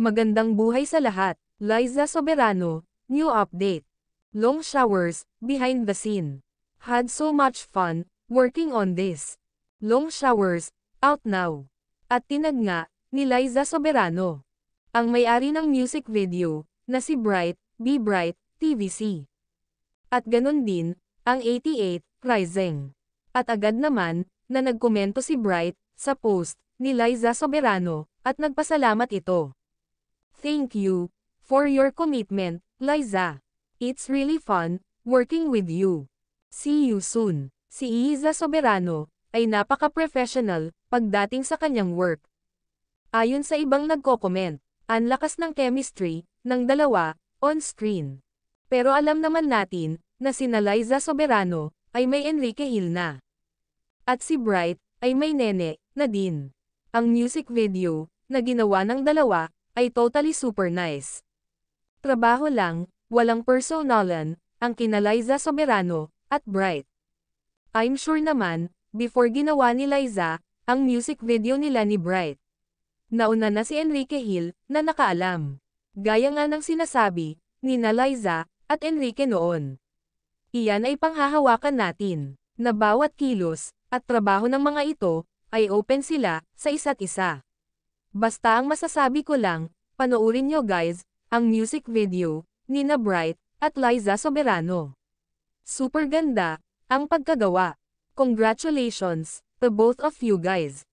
Magandang buhay sa lahat. Liza Soberano, new update. Long showers, behind the scene. Had so much fun, working on this. Long showers, out now. At tinag nga, ni Liza Soberano. Ang may-ari ng music video, na si Bright, Be Bright, TVC. At ganun din, ang 88, Rising. At agad naman, na nagkomento si Bright, sa post, ni Liza Soberano, at nagpasalamat ito. Thank you for your commitment, Liza. It's really fun working with you. See you soon. Si Liza Soberano ay napaka-professional pagdating sa kanyang work. Ayon sa ibang nagko-comment, ang lakas ng chemistry ng dalawa on screen. Pero alam naman natin na sina Liza Soberano ay may Enrique Hill na. At si Bright ay may nene na din. Ang music video na ginawa ng dalawa ay totally super nice. Trabaho lang, walang personalan, ang kina Liza Soberano at Bright. I'm sure naman, before ginawa ni Liza, ang music video nila ni Bright. Nauna na si Enrique Hill na nakaalam. Gaya nga ng sinasabi ni na Liza at Enrique noon. Iyan ay panghahawakan natin, na bawat kilos at trabaho ng mga ito ay open sila sa isa't isa. Basta ang masasabi ko lang, panoorin nyo guys, ang music video, ni na Bright, at Liza Soberano. Super ganda, ang pagkagawa. Congratulations, to both of you guys.